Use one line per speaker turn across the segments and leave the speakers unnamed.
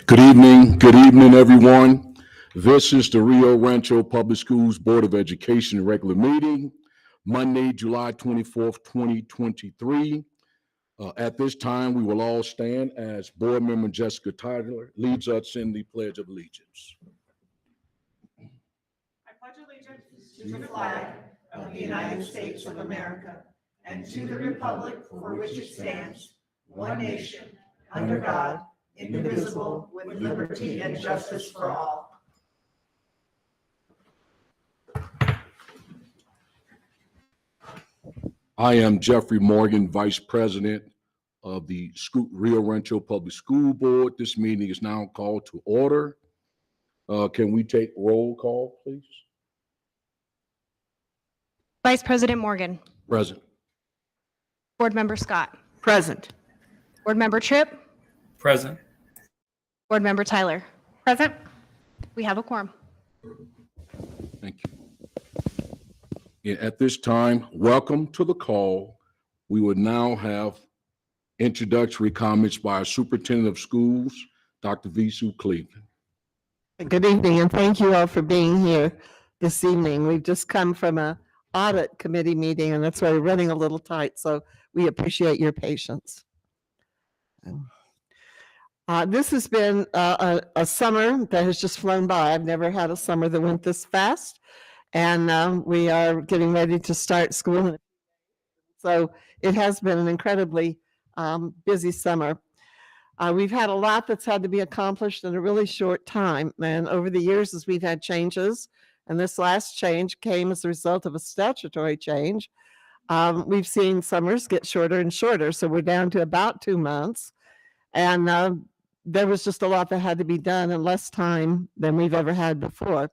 Good evening, everyone. This is the Rio Rancho Public Schools Board of Education regular meeting, Monday, July 24th, 2023. At this time, we will all stand as Board Member Jessica Tyler leads us in the Pledge of Allegiance.
I pledge allegiance to the flag of the United States of America and to the republic for which it stands, one nation, under God, indivisible, with liberty and justice for all.
I am Jeffrey Morgan, Vice President of the Rio Rancho Public School Board. This meeting is now called to order. Can we take roll call, please?
Vice President Morgan.
Present.
Board Member Scott.
Present.
Board Member Tripp.
Present.
Board Member Tyler. Present. We have a quorum.
Thank you. Yeah, at this time, welcome to the call. We would now have introductory comments by our Superintendent of Schools, Dr. Visu Cleveland.
Good evening, and thank you all for being here this evening. We've just come from an audit committee meeting, and that's why we're running a little tight, so we appreciate your patience. This has been a summer that has just flown by. I've never had a summer that went this fast, and we are getting ready to start school. So it has been an incredibly busy summer. We've had a lot that's had to be accomplished in a really short time, and over the years as we've had changes, and this last change came as a result of a statutory change, we've seen summers get shorter and shorter, so we're down to about 2 months, and there was just a lot that had to be done in less time than we've ever had before.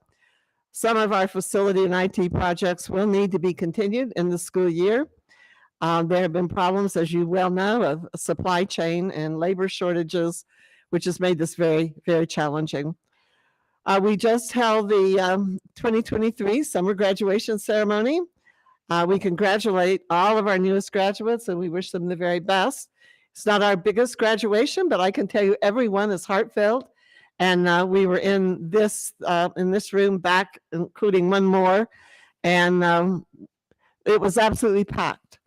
Some of our facility and IT projects will need to be continued in the school year. There have been problems, as you well know, of supply chain and labor shortages, which has made this very, very challenging. We just held the 2023 summer graduation ceremony. We congratulate all of our newest graduates, and we wish them the very best. It's not our biggest graduation, but I can tell you everyone is heartfelt. And we were in this room back, including one more, and it was absolutely packed.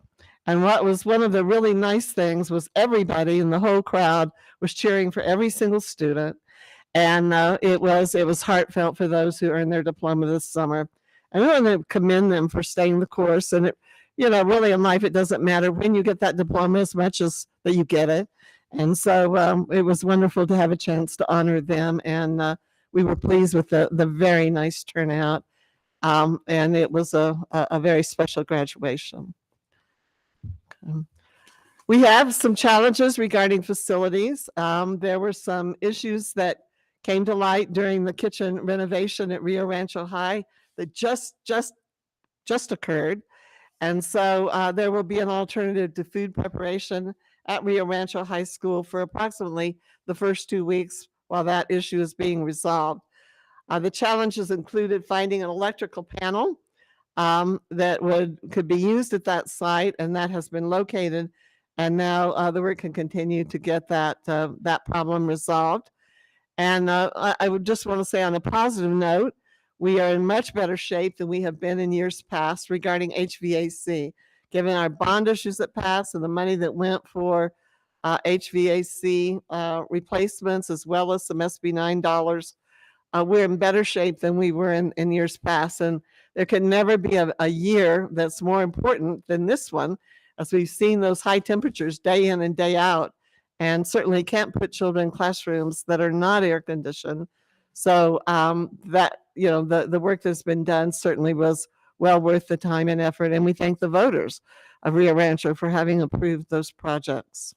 And what was one of the really nice things was everybody in the whole crowd was cheering for every single student. And it was heartfelt for those who earned their diploma this summer. And we want to commend them for staying the course. And it, really in life, it doesn't matter when you get that diploma as much as that you get it. And so it was wonderful to have a chance to honor them. And we were pleased with the very nice turnout. And it was a very special graduation. We have some challenges regarding facilities. There were some issues that came to light during the kitchen renovation at Rio Rancho High that just occurred. And so there will be an alternative to food preparation at Rio Rancho High School for approximately the first 2 weeks while that issue is being resolved. The challenges included finding an electrical panel that could be used at that site, and that has been located. And now the work can continue to get that problem resolved. And I would just want to say on a positive note, we are in much better shape than we have been in years past regarding HVAC. Given our bond issues that passed and the money that went for HVAC replacements, as well as some SB9 dollars, we're in better shape than we were in years past. And there can never be a year that's more important than this one, as we've seen those high temperatures day in and day out, and certainly can't put children in classrooms that are not air conditioned. So that, the work that's been done certainly was well worth the time and effort. And we thank the voters of Rio Rancho for having approved those projects.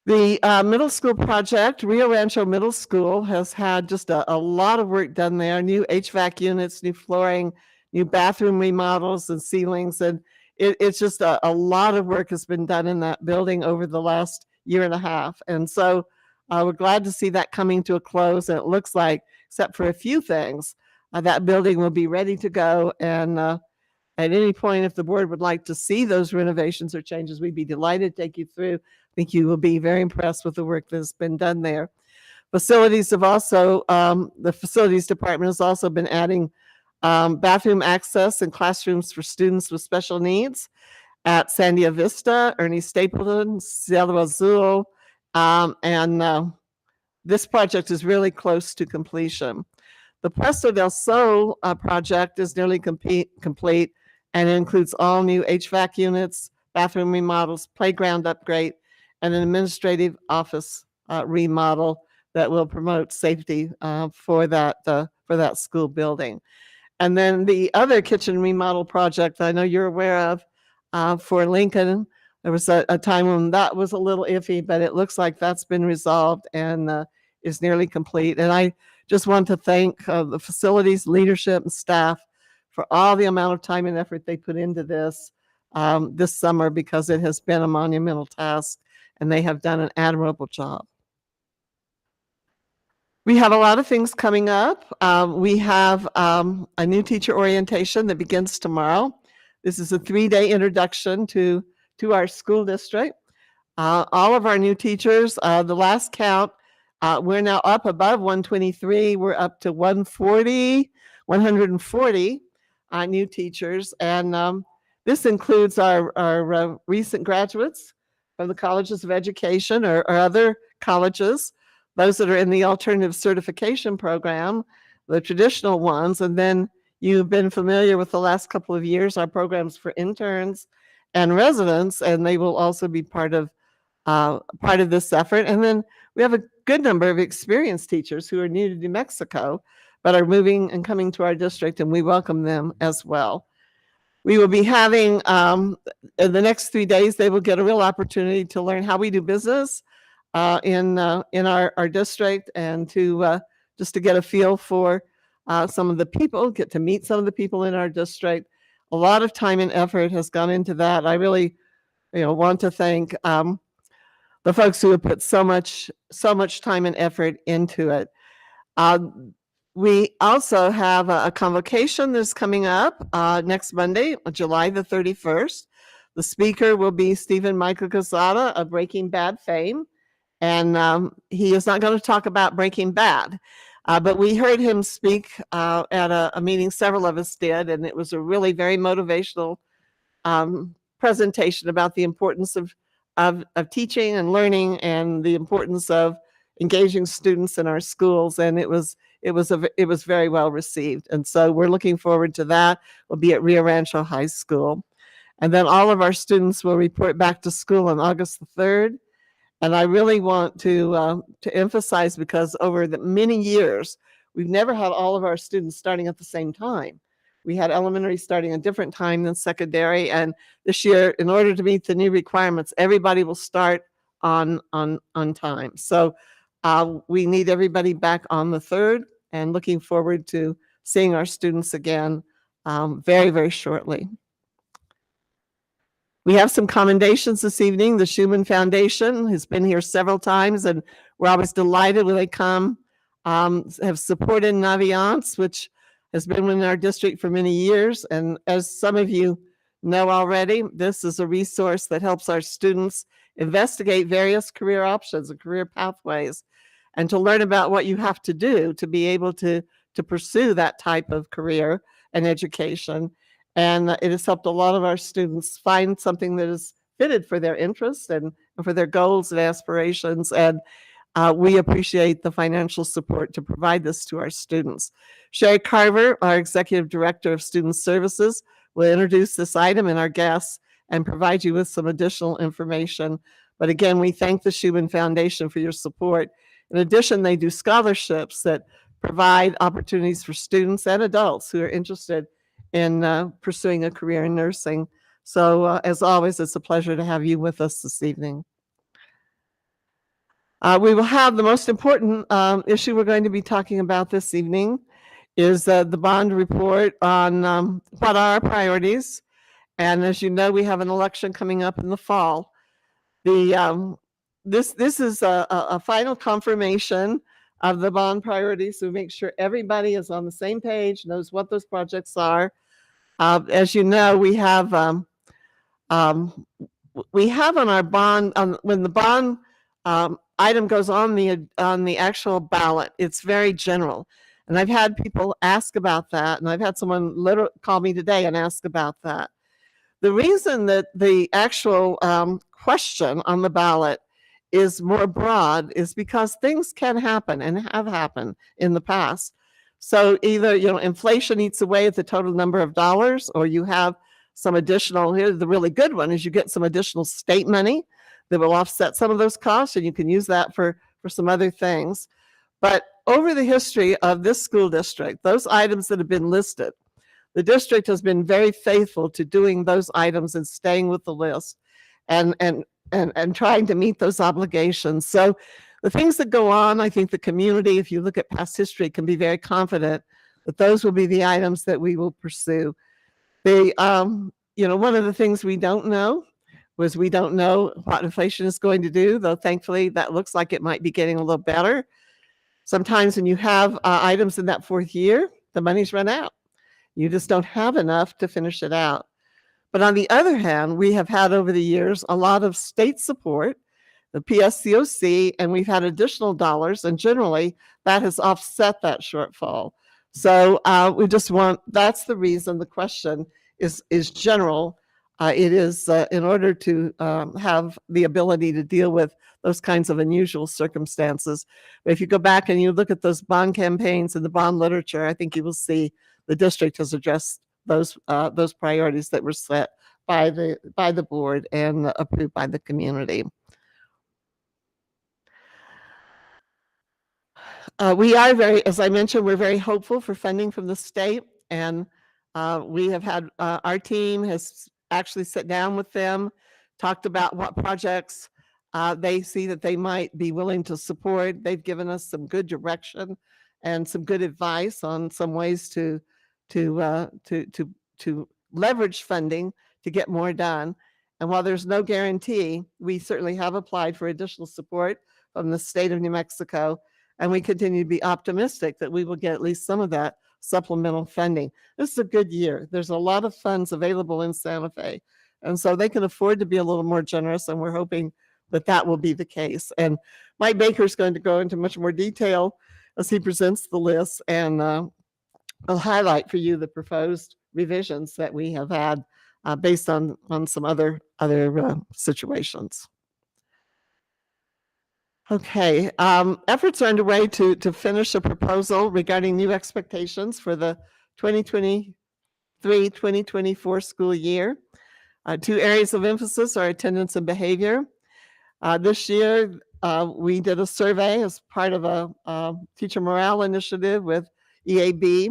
The middle school project, Rio Rancho Middle School, has had just a lot of work done there. New HVAC units, new flooring, new bathroom remodels and ceilings. And it's just a lot of work has been done in that building over the last year and a half. And so we're glad to see that coming to a close. And it looks like, except for a few things, that building will be ready to go. And At any point, if the board would like to see those renovations or changes, we'd be delighted to take you through. I think you will be very impressed with the work that's been done there. Facilities have also, the facilities department has also been adding bathroom access and classrooms for students with special needs at Sandia Vista, Ernie Stapleton, Cielo Azul, and this project is really close to completion. The Puesto del Sol project is nearly complete and it includes all new HVAC units, bathroom remodels, playground upgrade, and an administrative office remodel that will promote safety for that school building. And then the other kitchen remodel project I know you're aware of for Lincoln, there was a time when that was a little iffy, but it looks like that's been resolved and is nearly complete. And I just want to thank the facilities, leadership, and staff for all the amount of time and effort they put into this summer, because it has been a monumental task and they have done an admirable job. We have a lot of things coming up. We have a new teacher orientation that begins tomorrow. This is a 3-day introduction to our school district. All of our new teachers, the last count, we're now up above 123. We're up to 140 new teachers. And this includes our recent graduates from the colleges of education or other colleges, those that are in the alternative certification program, the traditional ones. And then you've been familiar with the last couple of years, our programs for interns and residents, and they will also be part of this effort. And then we have a good number of experienced teachers who are new to New Mexico, but are moving and coming to our district, and we welcome them as well. We will be having, in the next 3 days, they will get a real opportunity to learn how we do business in our district, and to just to get a feel for some of the people, get to meet some of the people in our district. A lot of time and effort has gone into that. I really, want to thank the folks who have put so much time and effort into it. We also have a convocation that's coming up next Monday, July the 31st. The speaker will be Stephen Michael Quezada of Breaking Bad fame. And he is not going to talk about Breaking Bad, but we heard him speak at a meeting several of us did, and it was a really very motivational presentation about the importance of teaching and learning, and the importance of engaging students in our schools. And it was very well received. And so we're looking forward to that. We'll be at Rio Rancho High School. And then all of our students will report back to school on August the 3rd. And I really want to emphasize, because over the many years, we've never had all of our students starting at the same time. We had elementary starting a different time than secondary. And this year, in order to meet the new requirements, everybody will start on time. So we need everybody back on the 3rd, and looking forward to seeing our students again very, very shortly. We have some commendations this evening. The Schumann Foundation has been here several times, and we're always delighted when they come, have supported Naviance, which has been in our district for many years. And as some of you know already, this is a resource that helps our students investigate various career options and career pathways, and to learn about what you have to do to be able to pursue that type of career and education. And it has helped a lot of our students find something that is fitted for their interests and for their goals and aspirations. And we appreciate the financial support to provide this to our students. Sherry Carver, our Executive Director of Student Services, will introduce this item and our guests and provide you with some additional information. But again, we thank the Schumann Foundation for your support. In addition, they do scholarships that provide opportunities for students and adults who are interested in pursuing a career in nursing. So as always, it's a pleasure to have you with us this evening. We will have the most important issue we're going to be talking about this evening is the bond report on what are our priorities. And as you know, we have an election coming up in the fall. This is a final confirmation of the bond priorities, so make sure everybody is on the same page, knows what those projects are. As you know, we have on our bond, when the bond item goes on the actual ballot, it's very general. And I've had people ask about that, and I've had someone literally call me today and ask about that. The reason that the actual question on the ballot is more broad is because things can happen and have happened in the past. So either, inflation eats away at the total number of dollars, or you have some additional, here's the really good one, is you get some additional state money that will offset some of those costs, and you can use that for some other things. But over the history of this school district, those items that have been listed, the district has been very faithful to doing those items and staying with the list and trying to meet those obligations. So the things that go on, I think the community, if you look at past history, can be very confident that those will be the items that we will pursue. One of the things we don't know was we don't know what inflation is going to do, though thankfully that looks like it might be getting a little better. Sometimes when you have items in that fourth year, the money's run out. You just don't have enough to finish it out. But on the other hand, we have had over the years a lot of state support, the PSCOC, and we've had additional dollars, and generally that has offset that shortfall. So that's the reason the question is general. It is in order to have the ability to deal with those kinds of unusual circumstances. But if you go back and you look at those bond campaigns and the bond literature, I think you will see the district has addressed those priorities that were set by the board and approved by the community. We are as I mentioned, we're very hopeful for funding from the state, and we have had, our team has actually sat down with them, talked about what projects they see that they might be willing to support. They've given us some good direction and some good advice on some ways to leverage funding to get more done. And while there's no guarantee, we certainly have applied for additional support from the state of New Mexico, and we continue to be optimistic that we will get at least some of that supplemental funding. This is a good year. There's a lot of funds available in Santa Fe, and so they can afford to be a little more generous, and we're hoping that that will be the case. And Mike Baker is going to go into much more detail as he presents the list, and I'll highlight for you the proposed revisions that we have had based on some other situations. Okay, efforts are underway to finish a proposal regarding new expectations for the 2023-2024 school year. Two areas of emphasis are attendance and behavior. This year, we did a survey as part of a teacher morale initiative with EAB.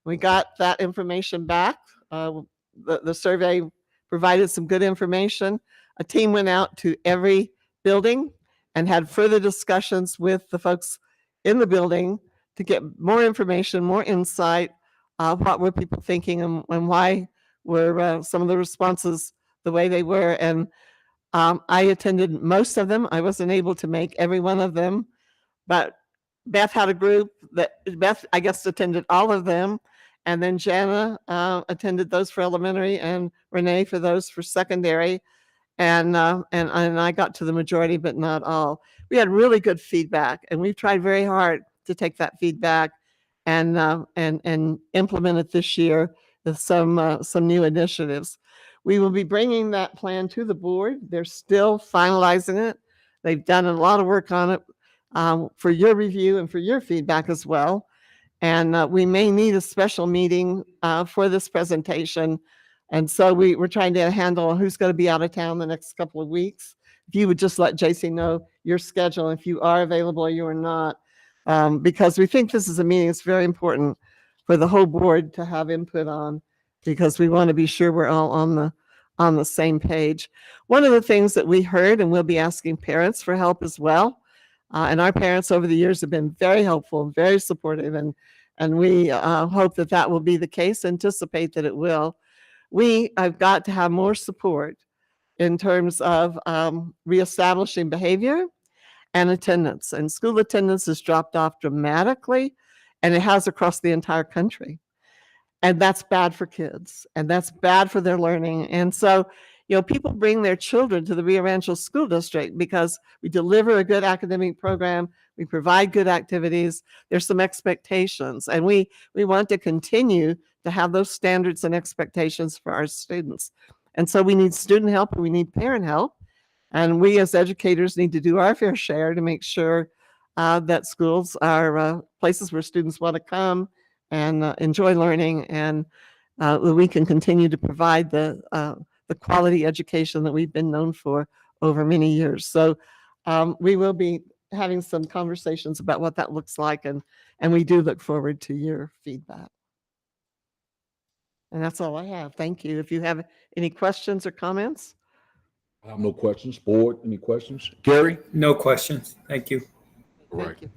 We got that information back. The survey provided some good information. A team went out to every building and had further discussions with the folks in the building to get more information, more insight. What were people thinking, and why were some of the responses the way they were? And I attended most of them. I wasn't able to make every one of them, but Beth had a group Beth, I guess, attended all of them. And then Jana attended those for elementary, and Renee for those for secondary. And I got to the majority, but not all. We had really good feedback, and we've tried very hard to take that feedback and implement it this year with some new initiatives. We will be bringing that plan to the board. They're still finalizing it. They've done a lot of work on it for your review and for your feedback as well. And we may need a special meeting for this presentation. And so we're trying to handle who's going to be out of town the next couple of weeks. If you would just let JC know your schedule, if you are available or you are not, because we think this is a meeting that's very important for the whole board to have input on, because we want to be sure we're all on the same page. One of the things that we heard, and we'll be asking parents for help as well, and our parents over the years have been very helpful, very supportive, and we hope that that will be the case, anticipate that it will. We have got to have more support in terms of reestablishing behavior and attendance. And school attendance has dropped off dramatically, and it has across the entire country. And that's bad for kids, and that's bad for their learning. And so, people bring their children to the Rio Rancho School District because we deliver a good academic program, we provide good activities, there's some expectations, and we want to continue to have those standards and expectations for our students. And so we need student help and we need parent help. And we as educators need to do our fair share to make sure that schools are places where students want to come and enjoy learning, and we can continue to provide the quality education that we've been known for over many years. So we will be having some conversations about what that looks like, and we do look forward to your feedback. And that's all I have. Thank you. If you have any questions or comments.
I have no questions. Board, any questions? Gary?
No questions. Thank you.
Right.
Thank you.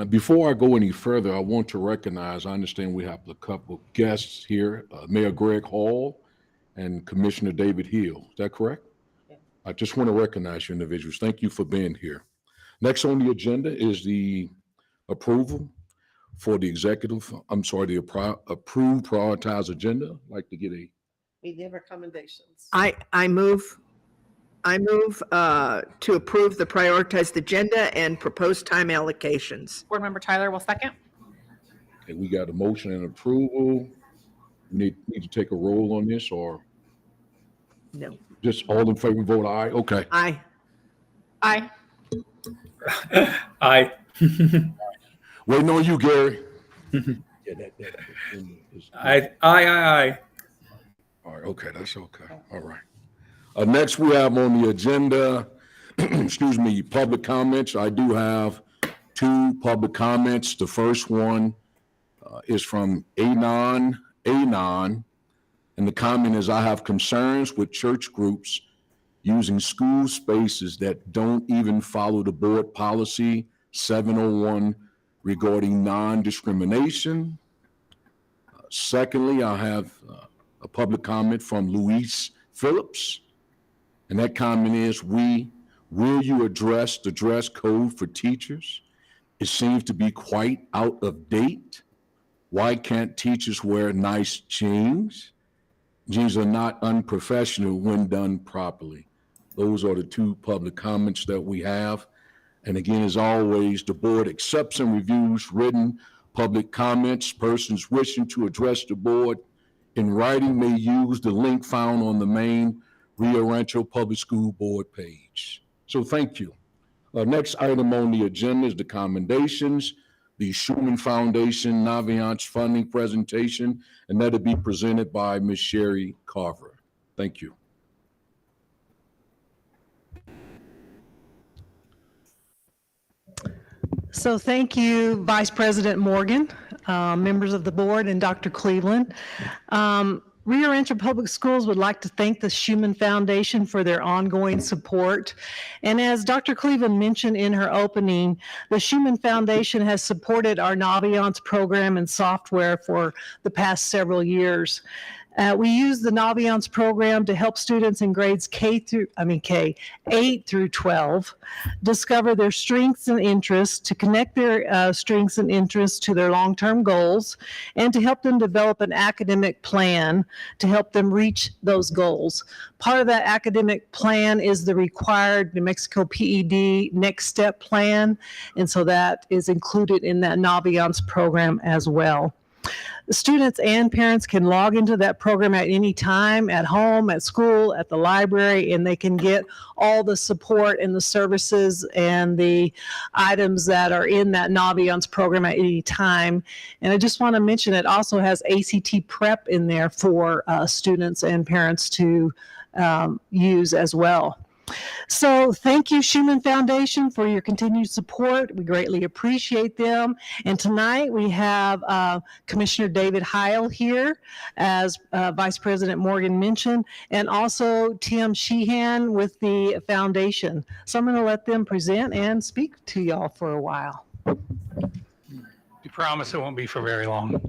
Before I go any further, I want to recognize, I understand we have a couple of guests here, Mayor Greg Hall and Commissioner David Hill. Is that correct?
Yeah.
I just want to recognize you individuals. Thank you for being here. Next on the agenda is the approval for the approved prioritized agenda. I'd like to get a,
We give recommendations.
I move to approve the prioritized agenda and proposed time allocations.
Board Member Tyler will second.
okay, we got a motion and approval. We need to take a roll on this, or
No.
just all in favor vote aye? Okay.
Aye.
Aye.
Aye.
Waiting on you, Gary.
Aye.
All right, okay, that's okay. All right. Next, we have on the agenda, excuse me, public comments. I do have 2 public comments. The first one is from Anon, and the comment is, I have concerns with church groups using school spaces that don't even follow the board policy 701 regarding non-discrimination. Secondly, I have a public comment from Luis Phillips. And that comment is, will you address the dress code for teachers? It seems to be quite out of date. Why can't teachers wear nice jeans? Jeans are not unprofessional when done properly. Those are the 2 public comments that we have. And again, as always, the board accepts and reviews written public comments. Persons wishing to address the board in writing may use the link found on the main Rio Rancho Public School Board page. So thank you. Next item on the agenda is the commendations, the Schumann Foundation Naviance funding presentation, and that'll be presented by Ms. Sherry Carver. Thank you.
So thank you, Vice President Morgan, members of the board, and Dr. Cleveland. Rio Rancho Public Schools would like to thank the Schumann Foundation for their ongoing support. And as Dr. Cleveland mentioned in her opening, the Schumann Foundation has supported our Naviance program and software for the past several years. We use the Naviance program to help students in grades K 8 through 12 discover their strengths and interests, to connect their strengths and interests to their long-term goals, and to help them develop an academic plan to help them reach those goals. Part of that academic plan is the required New Mexico PED Next Step Plan, and so that is included in that Naviance program as well. The students and parents can log into that program at any time, at home, at school, at the library, and they can get all the support and the services and the items that are in that Naviance program at any time. And I just want to mention it also has ACT Prep in there for students and parents to use as well. So thank you, Schumann Foundation, for your continued support. We greatly appreciate them. And tonight we have Commissioner David Heil here, as Vice President Morgan mentioned, and also Tim Sheehan with the foundation. So I'm going to let them present and speak to y'all for a while.
We promise it won't be for very long.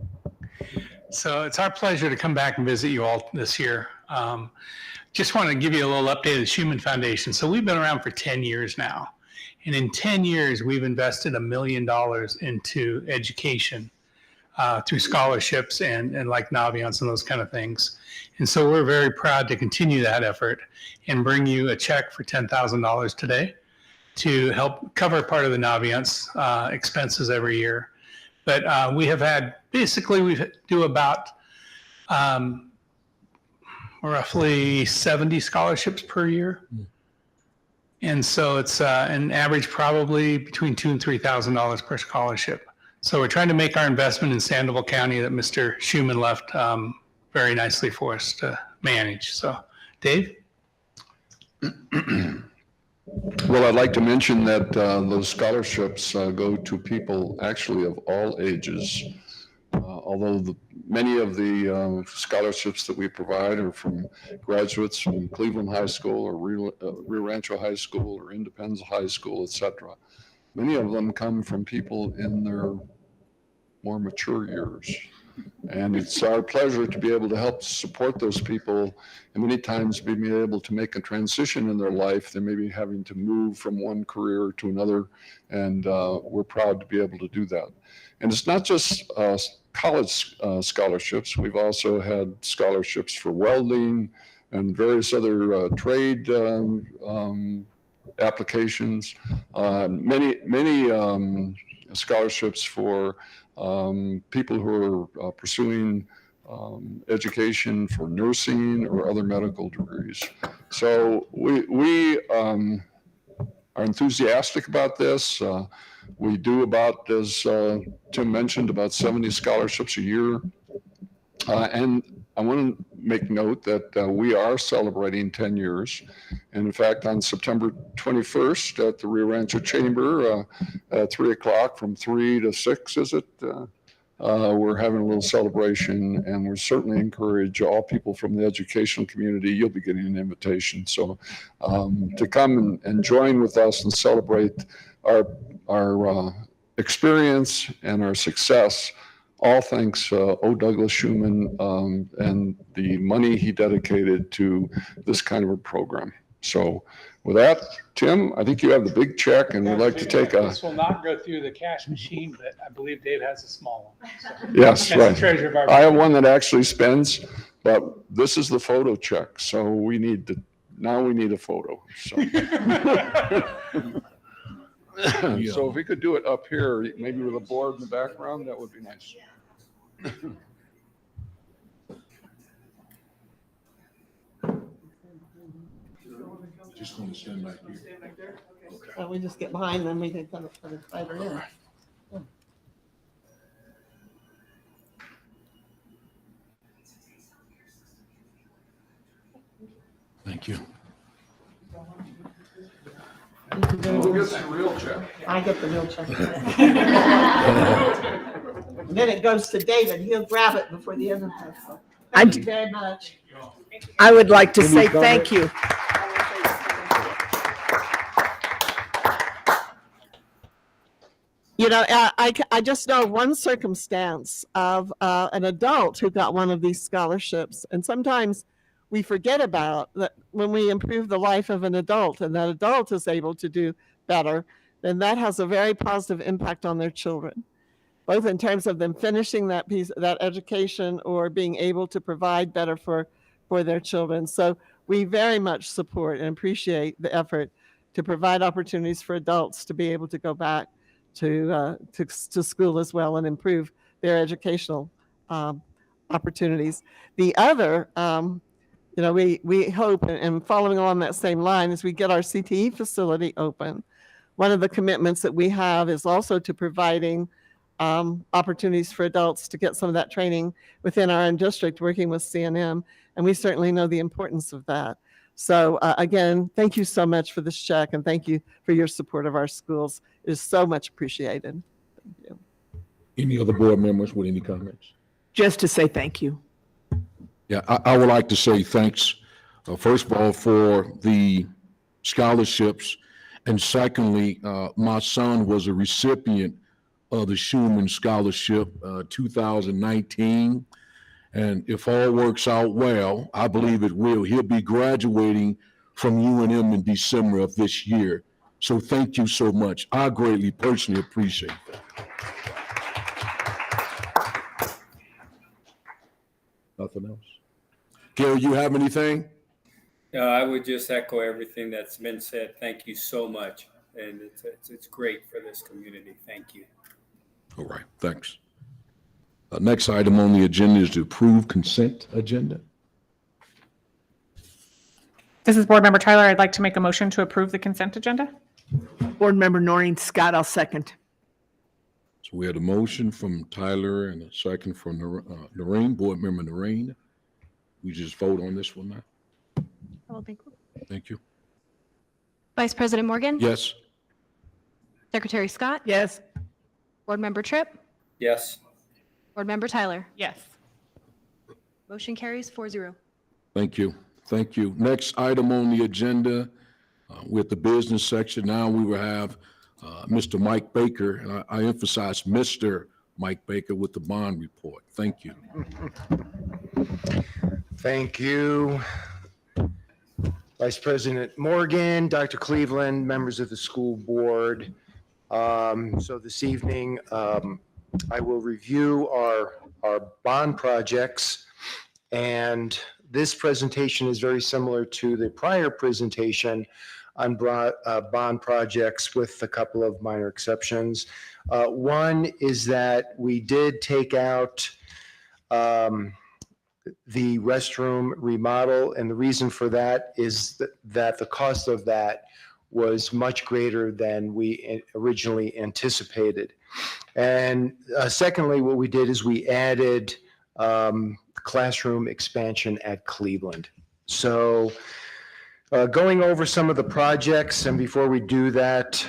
So it's our pleasure to come back and visit you all this year. Just want to give you a little update of the Schumann Foundation. So we've been around for 10 years now. And in 10 years, we've invested $1 million into education through scholarships and like Naviance and those kind of things. And so we're very proud to continue that effort and bring you a check for $10,000 today to help cover part of the Naviance expenses every year. But we have had, basically we do about roughly 70 scholarships per year. And so it's an average probably between $2,000 and $3,000 per scholarship. So we're trying to make our investment in Sandoval County that Mr. Schuman left very nicely for us to manage. So, Dave?
Well, I'd like to mention that those scholarships go to people actually of all ages. Although many of the scholarships that we provide are from graduates from Cleveland High School or Rio Rancho High School or Independence High School, etc. Many of them come from people in their more mature years. And it's our pleasure to be able to help support those people and many times being able to make a transition in their life. They may be having to move from one career to another, and we're proud to be able to do that. And it's not just college scholarships. We've also had scholarships for welding and various other trade applications, many scholarships for people who are pursuing education for nursing or other medical degrees. So we are enthusiastic about this. We do about, as Tim mentioned, about 70 scholarships a year. And I want to make note that we are celebrating 10 years. And in fact, on September 21st at the Rio Rancho Chamber, at 3 o'clock from 3 to 6, is it? We're having a little celebration, and we certainly encourage all people from the educational community. You'll be getting an invitation. So to come and join with us and celebrate our experience and our success, all thanks O. Douglas Schuman and the money he dedicated to this kind of a program. So with that, Tim, I think you have the big check, and we'd like to take a...
This will not go through the cash machine, but I believe Dave has a small one. So
Yes,
that's
right.
the treasure of our...
I have one that actually spends, but this is the photo check. So we need to, now we need a photo. So, so if we could do it up here, maybe with a board in the background, that would be nice.
Just going to stand back here.
So we just get behind them, we can put it right in.
Thank you.
Who gets the real check?
I get the real check. Then it goes to David. He'll grab it before the end of this. Thank you very much.
I would like to say thank you.
You know, I just know one circumstance of an adult who got one of these scholarships. And sometimes we forget about that when we improve the life of an adult and that adult is able to do better, then that has a very positive impact on their children, both in terms of them finishing that education or being able to provide better for their children. So we very much support and appreciate the effort to provide opportunities for adults to be able to go back to school as well and improve their educational opportunities. The other, we hope, and following along that same line, as we get our CTE facility open, one of the commitments that we have is also to providing opportunities for adults to get some of that training within our own district, working with CNM, and we certainly know the importance of that. So again, thank you so much for this check, and thank you for your support of our schools. It is so much appreciated. Thank you.
Any other board members with any comments?
Just to say thank you.
Yeah, I would like to say thanks, first of all, for the scholarships. And secondly, my son was a recipient of the Schuman Scholarship 2019. And if all works out well, I believe it will. He'll be graduating from UNM in December of this year. So thank you so much. I greatly personally appreciate that. Nothing else? Gary, you have anything?
I would just echo everything that's been said. Thank you so much. And it's great for this community. Thank you.
All right, thanks. Next item on the agenda is to approve consent agenda.
This is Board Member Tyler. I'd like to make a motion to approve the consent agenda.
Board Member Noreen Scott, I'll second.
So we had a motion from Tyler and a second from Noreen, Board Member Noreen. We just vote on this one now. Thank you.
Vice President Morgan?
Yes,
Secretary Scott?
Yes.
Board Member Tripp?
Yes.
Board Member Tyler? Yes. Motion carries 4-0.
thank you. Thank you. Next item on the agenda, with the business section, now we will have Mr. Mike Baker, and I emphasize Mr. Mike Baker with the bond report. Thank you.
Thank you. Vice President Morgan, Dr. Cleveland, members of the school board. So this evening, I will review our bond projects. And this presentation is very similar to the prior presentation on bond projects with a couple of minor exceptions. One is that we did take out the restroom remodel, and the reason for that is that the cost of that was much greater than we originally anticipated. And secondly, what we did is we added classroom expansion at Cleveland. So going over some of the projects, and before we do that,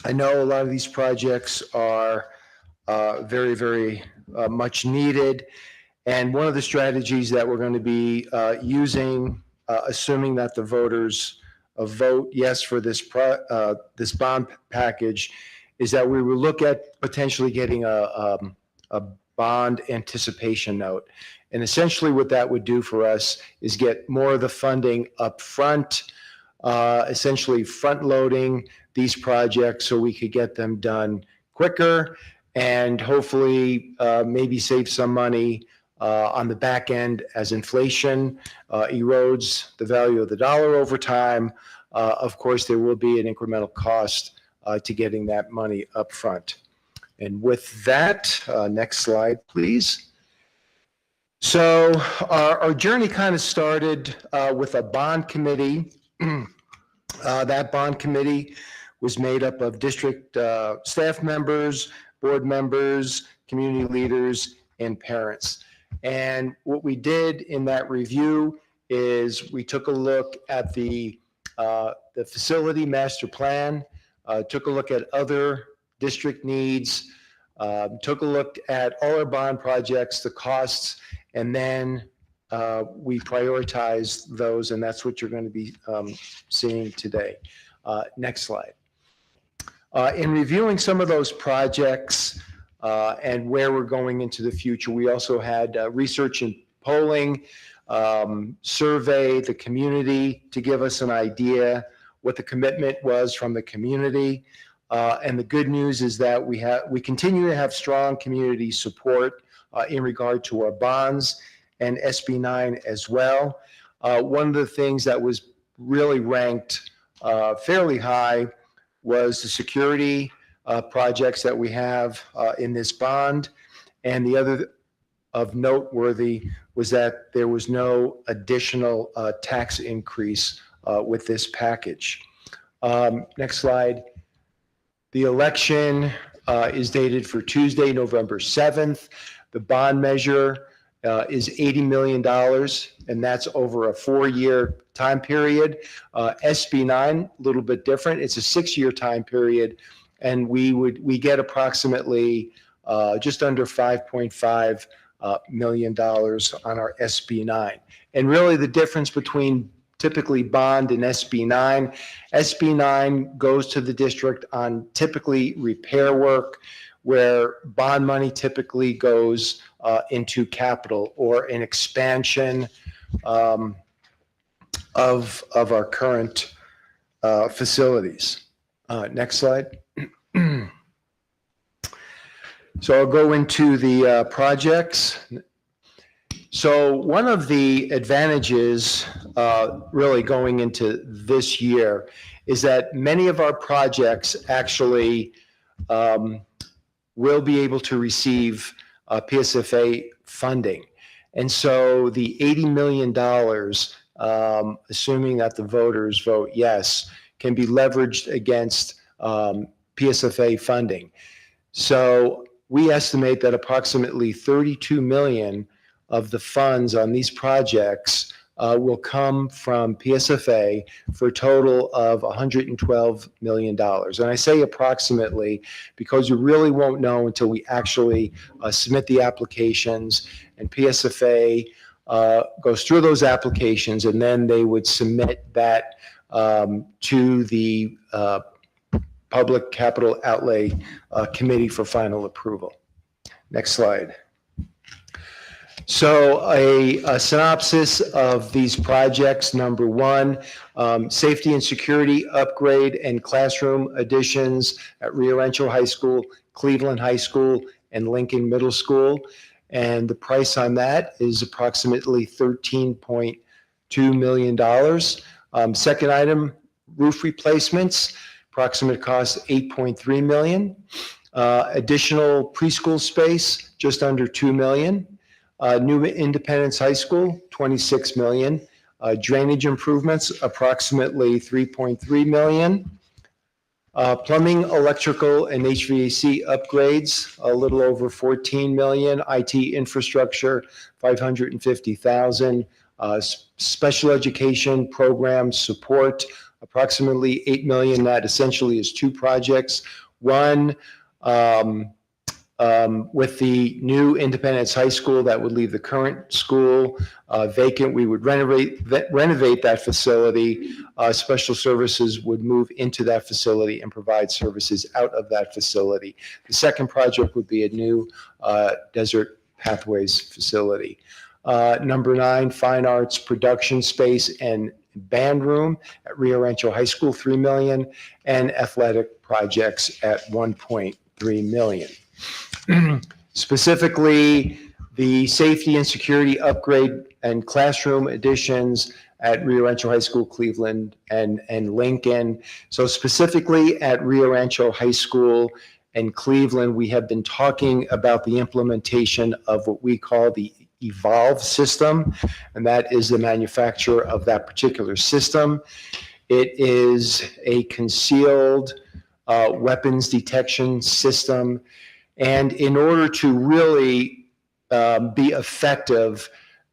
I know a lot of these projects are very, very much needed. And one of the strategies that we're going to be using, assuming that the voters vote yes for this bond package, is that we will look at potentially getting a bond anticipation note. And essentially what that would do for us is get more of the funding up front, essentially front loading these projects so we could get them done quicker and hopefully maybe save some money on the back end as inflation erodes the value of the dollar over time. Of course, there will be an incremental cost to getting that money up front. And with that, next slide, please. So our journey kind of started with a bond committee. That bond committee was made up of district staff members, board members, community leaders, and parents. And what we did in that review is we took a look at the facility master plan, took a look at other district needs, took a look at all our bond projects, the costs, and then we prioritized those, and that's what you're going to be seeing today. Next slide. In reviewing some of those projects and where we're going into the future, we also had research and polling, survey the community to give us an idea what the commitment was from the community. And the good news is that we continue to have strong community support in regard to our bonds and SB 9 as well. One of the things that was really ranked fairly high was the security projects that we have in this bond. And the other of noteworthy was that there was no additional tax increase with this package. Next slide. The election is dated for Tuesday, November 7th. The bond measure is $80 million, and that's over a 4-year time period. SB 9, a little bit different. It's a 6-year time period, and we get approximately just under $5.5 million on our SB 9. And really the difference between typically bond and SB 9. SB 9 goes to the district on typically repair work, where bond money typically goes into capital or an expansion of our current facilities. Next slide. So I'll go into the projects. So one of the advantages really going into this year is that many of our projects actually will be able to receive PSFA funding. And so the $80 million, assuming that the voters vote yes, can be leveraged against PSFA funding. So we estimate that approximately 32 million of the funds on these projects will come from PSFA for a total of $112 million. And I say approximately because you really won't know until we actually submit the applications, and PSFA goes through those applications, and then they would submit that to the Public Capital Outlay Committee for final approval. Next slide. So a synopsis of these projects. Number one, safety and security upgrade and classroom additions at Rio Rancho High School, Cleveland High School, and Lincoln Middle School. And the price on that is approximately $13.2 million. Second item, roof replacements, approximate cost $8.3 million. Additional preschool space, just under $2 million. New Independence High School, $26 million. Drainage improvements, approximately $3.3 million. Plumbing, electrical, and HVAC upgrades, a little over $14 million. IT infrastructure, $550,000. Special education program support, approximately $8 million. That essentially is two projects. One, with the new Independence High School that would leave the current school vacant, we would renovate that facility. Special services would move into that facility and provide services out of that facility. The second project would be a new Desert Pathways facility. Number 9, fine arts production space and band room at Rio Rancho High School, $3 million, and athletic projects at $1.3 million. Specifically, the safety and security upgrade and classroom additions at Rio Rancho High School, Cleveland, and Lincoln. So specifically at Rio Rancho High School and Cleveland, we have been talking about the implementation of what we call the Evolve system, and that is the manufacturer of that particular system. It is a concealed weapons detection system. And in order to really be effective,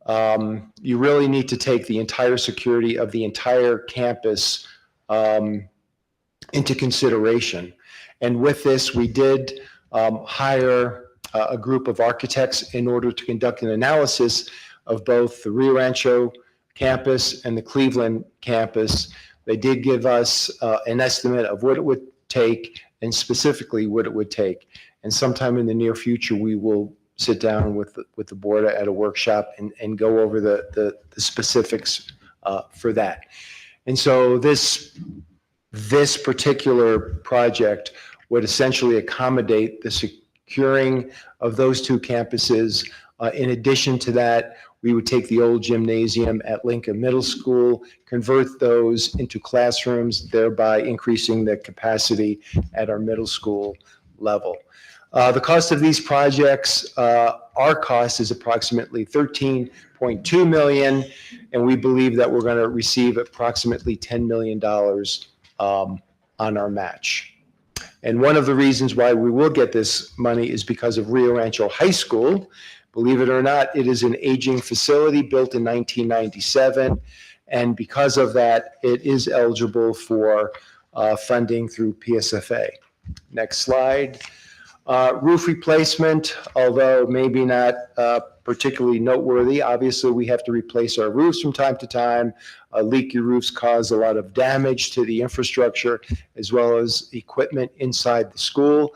you really need to take the entire security of the entire campus into consideration. And with this, we did hire a group of architects in order to conduct an analysis of both the Rio Rancho campus and the Cleveland campus. They did give us an estimate of what it would take and specifically what it would take. And sometime in the near future, we will sit down with the board at a workshop and go over the specifics for that. And so this particular project would essentially accommodate the securing of those two campuses. In addition to that, we would take the old gymnasium at Lincoln Middle School, convert those into classrooms, thereby increasing the capacity at our middle school level. The cost of these projects, our cost is approximately $13.2 million, and we believe that we're going to receive approximately $10 million on our match. And one of the reasons why we will get this money is because of Rio Rancho High School. Believe it or not, it is an aging facility built in 1997, and because of that, it is eligible for funding through PSFA. Next slide. Roof replacement, although maybe not particularly noteworthy. Obviously, we have to replace our roofs from time to time. Leaky roofs cause a lot of damage to the infrastructure as well as equipment inside the school.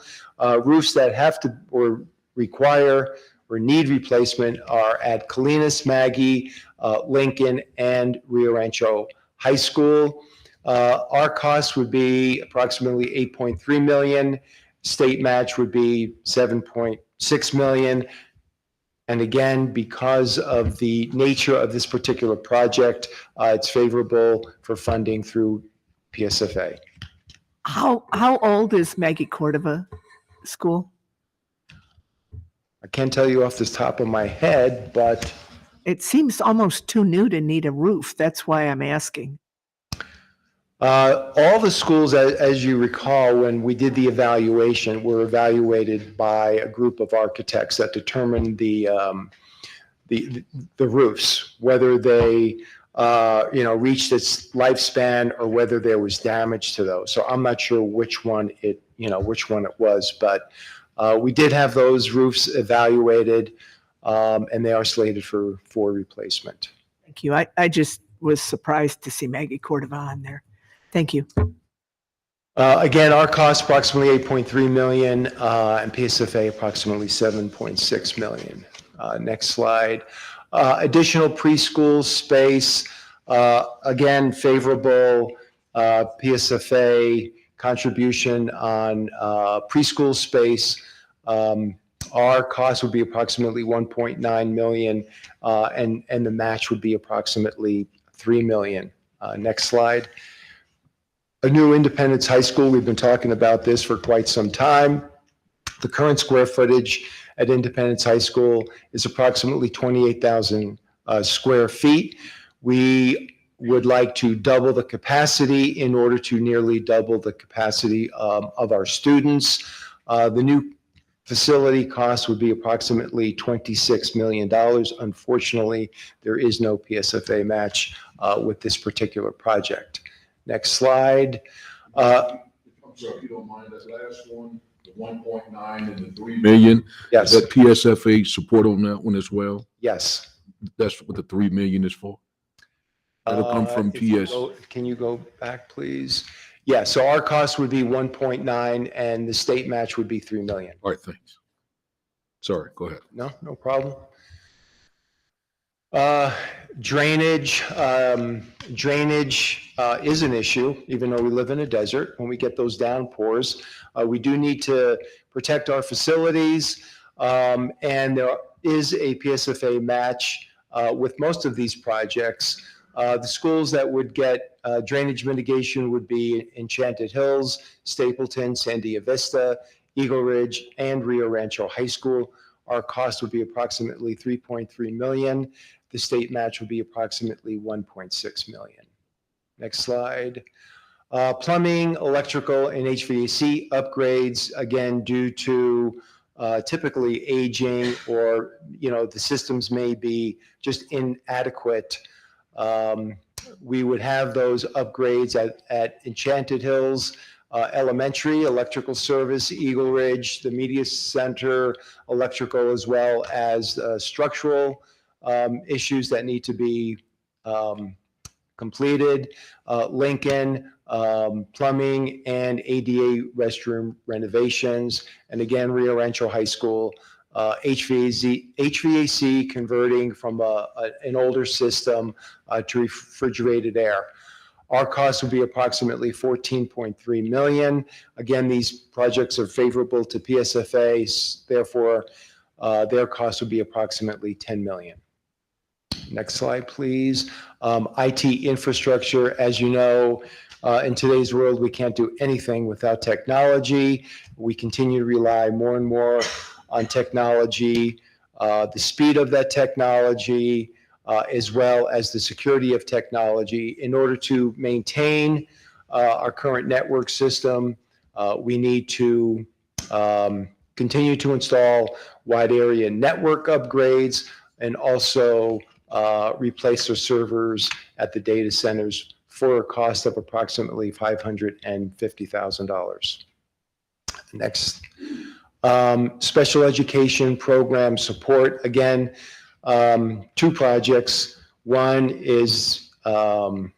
Roofs that have to or require or need replacement are at Colinas, Maggie, Lincoln, and Rio Rancho High School. Our cost would be approximately $8.3 million. State match would be $7.6 million. And again, because of the nature of this particular project, it's favorable for funding through PSFA.
How old is Maggie Cordova School?
I can't tell you off the top of my head, but
It seems almost too new to need a roof. That's why I'm asking.
all the schools, as you recall, when we did the evaluation, were evaluated by a group of architects that determined the roofs, whether they reached its lifespan or whether there was damage to those. So I'm not sure which one it was, but we did have those roofs evaluated, and they are slated for replacement.
Thank you. I just was surprised to see Maggie Cordova on there. Thank you.
Again, our cost approximately 8.3 million, and PSFA approximately 7.6 million. Next slide. Additional preschool space, again, favorable PSFA contribution on preschool space. Our cost would be approximately 1.9 million, and the match would be approximately 3 million. Next slide. A new Independence High School, we've been talking about this for quite some time. The current square footage at Independence High School is approximately 28,000 square feet. We would like to double the capacity in order to nearly double the capacity of our students. The new facility cost would be approximately $26 million. Unfortunately, there is no PSFA match with this particular project. Next slide.
I'm sorry, if you don't mind, that last one, the 1.9 and the 3 million,
Yes,
is that PSFA support on that one as well?
yes.
That's what the 3 million is for? That'll come from
If you
PS.
Can you go back, please? Yeah, so our cost would be 1.9 and the state match would be 3 million.
All right, thanks. Sorry, go ahead.
No problem. Drainage is an issue, even though we live in a desert. When we get those downpours, we do need to protect our facilities, and there is a PSFA match with most of these projects. The schools that would get drainage mitigation would be Enchanted Hills, Stapleton, Sandia Vista, Eagle Ridge, and Rio Rancho High School. Our cost would be approximately 3.3 million. The state match would be approximately 1.6 million. Next slide. Plumbing, electrical, and HVAC upgrades, again, due to typically aging or, the systems may be just inadequate. We would have those upgrades at Enchanted Hills Elementary, electrical service, Eagle Ridge, the media center, electrical, as well as structural issues that need to be completed. Lincoln, plumbing and ADA restroom renovations. And again, Rio Rancho High School, HVAC converting from an older system to refrigerated air. Our cost would be approximately 14.3 million. Again, these projects are favorable to PSFA, therefore their cost would be approximately 10 million. Next slide, please. IT infrastructure, as you know, in today's world, we can't do anything without technology. We continue to rely more and more on technology, the speed of that technology, as well as the security of technology. In order to maintain our current network system, we need to continue to install wide area network upgrades and also replace the servers at the data centers for a cost of approximately $550,000. Next. Special education program support, again, 2 projects. One is what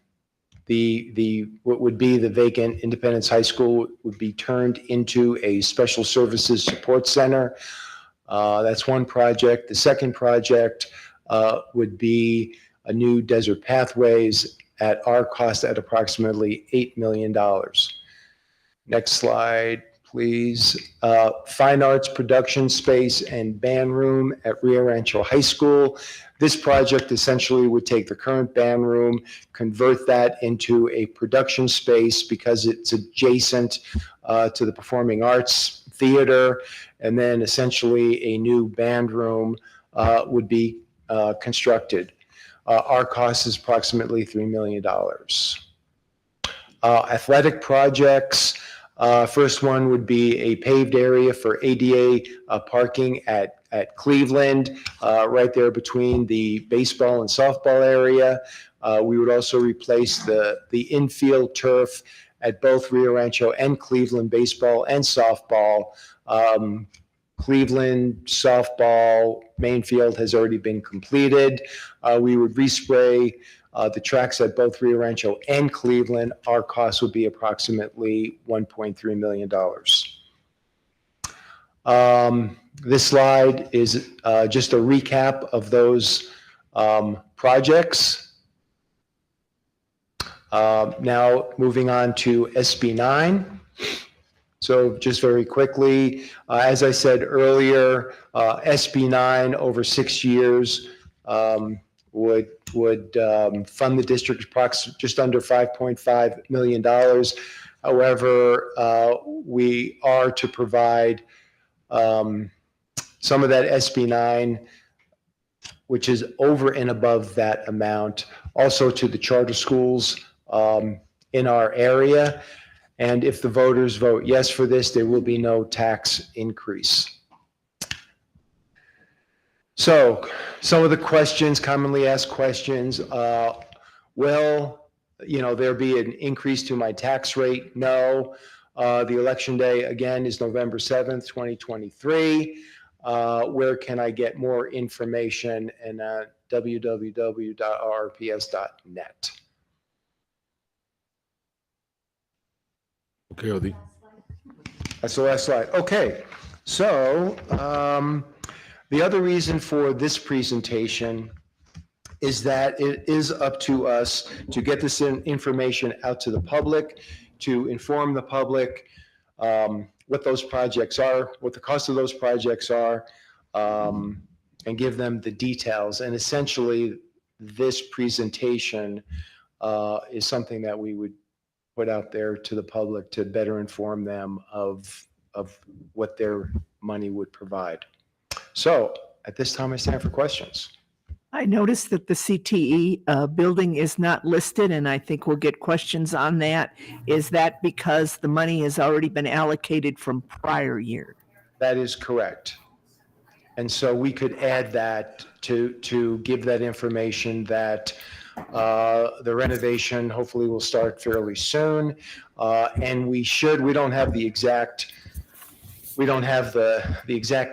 would be the vacant Independence High School would be turned into a special services support center. That's one project. The second project would be a new Desert Pathways at our cost at approximately $8 million. Next slide, please. Fine arts production space and band room at Rio Rancho High School. This project essentially would take the current band room, convert that into a production space because it's adjacent to the Performing Arts Theater, and then essentially a new band room would be constructed. Our cost is approximately $3 million. Athletic projects, first one would be a paved area for ADA parking at Cleveland, right there between the baseball and softball area. We would also replace the infield turf at both Rio Rancho and Cleveland baseball and softball. Cleveland softball main field has already been completed. We would respray the tracks at both Rio Rancho and Cleveland. Our cost would be approximately $1.3 million. This slide is just a recap of those projects. Now moving on to SB 9. So just very quickly, as I said earlier, SB 9 over 6 years would fund the district just under $5.5 million. However, we are to provide some of that SB 9, which is over and above that amount, also to the charter schools in our area. And if the voters vote yes for this, there will be no tax increase. So some of the questions, commonly asked questions, will there be an increase to my tax rate? No. The election day, again, is November 7th, 2023. Where can I get more information? And www.rps.net.
Okay, Adi.
That's the last slide. Okay, so the other reason for this presentation is that it is up to us to get this information out to the public, to inform the public what those projects are, what the cost of those projects are, and give them the details. And essentially, this presentation is something that we would put out there to the public to better inform them of what their money would provide. So at this time, I stand for questions.
I noticed that the CTE building is not listed, and I think we'll get questions on that. Is that because the money has already been allocated from prior year?
That is correct. And so we could add that to give that information that the renovation hopefully will start fairly soon. And we don't have the exact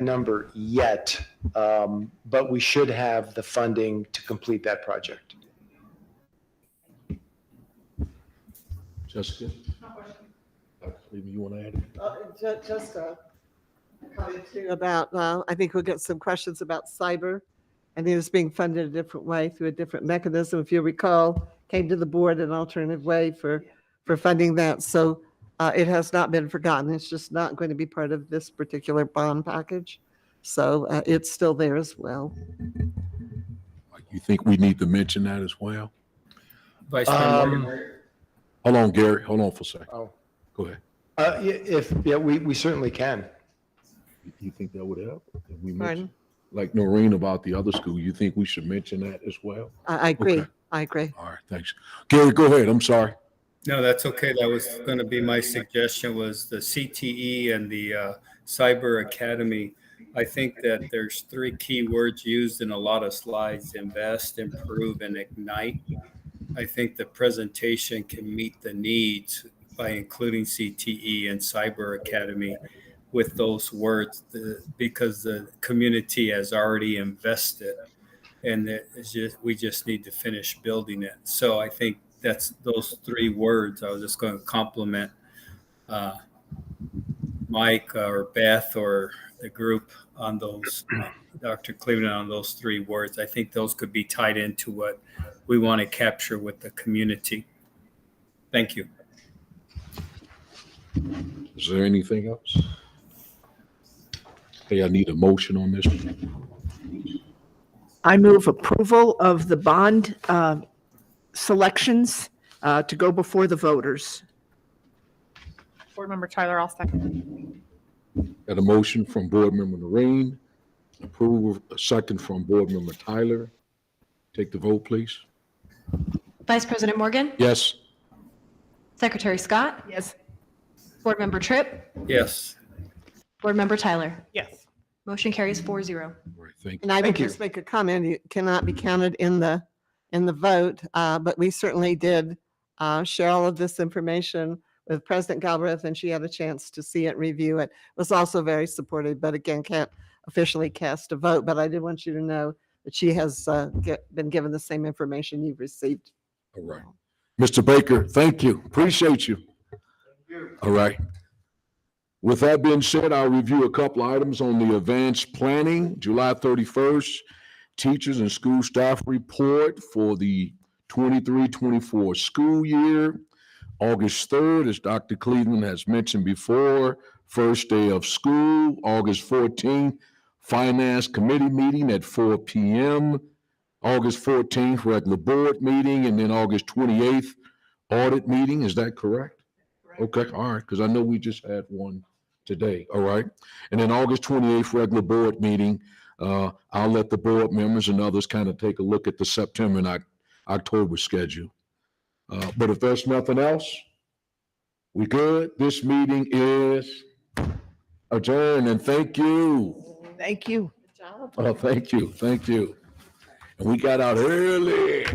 number yet, but we should have the funding to complete that project.
Jessica? You want to add?
Just a comment too about, I think we'll get some questions about cyber. I think it's being funded a different way through a different mechanism. If you recall, came to the board an alternative way for funding that. So it has not been forgotten. It's just not going to be part of this particular bond package. So it's still there as well.
You think we need to mention that as well?
Vice President.
Hold on, Gary. Hold on for a second.
Oh.
Go ahead.
We certainly can.
You think that would help? If we
Pardon?
mention, like Noreen about the other school, you think we should mention that as well?
I agree.
Okay.
I agree.
All right, thanks. Gary, go ahead. I'm sorry.
No, that's okay. That was going to be my suggestion, was the CTE and the Cyber Academy. I think that there's 3 key words used in a lot of slides: invest, improve, and ignite. I think the presentation can meet the needs by including CTE and Cyber Academy with those words, because the community has already invested, and we just need to finish building it. So I think that's those 3 words. I was just going to compliment Mike or Beth or the group on those, Dr. Cleveland, on those 3 words. I think those could be tied into what we want to capture with the community. Thank you.
Is there anything else? Okay, I need a motion on this.
I move approval of the bond selections to go before the voters.
Board Member Tyler, I'll second.
Got a motion from Board Member Noreen, approval, a second from Board Member Tyler. Take the vote, please.
Vice President Morgan,
Yes?
Secretary Scott,
Yes.
Board Member Tripp,
Yes.
Board Member Tyler.
Yes.
Motion carries 4-0.
All right, thank you.
And I would
Thank you.
just make a comment, it cannot be counted in the vote, but we certainly did share all of this information with President Galbraith, and she had a chance to see it, review it. Was also very supportive, but again, can't officially cast a vote, but I did want you to know that she has been given the same information you've received.
All right. Mr. Baker, thank you. Appreciate you. All right. With that being said, I'll review a couple items on the advanced planning, July 31st, teachers and school staff report for the 23-24 school year. August 3rd, as Dr. Cleveland has mentioned before, first day of school. August 14th, Finance Committee meeting at 4 p.m. August 14th, regular board meeting, and then August 28th, audit meeting. Is that correct? Okay, all right, because I know we just had one today, all right? And then August 28th, regular board meeting. I'll let the board members and others kind of take a look at the September and October schedule. But if there's nothing else, we good? This meeting is adjourned, and thank you.
Thank you.
Oh, thank you, thank you. And we got out early.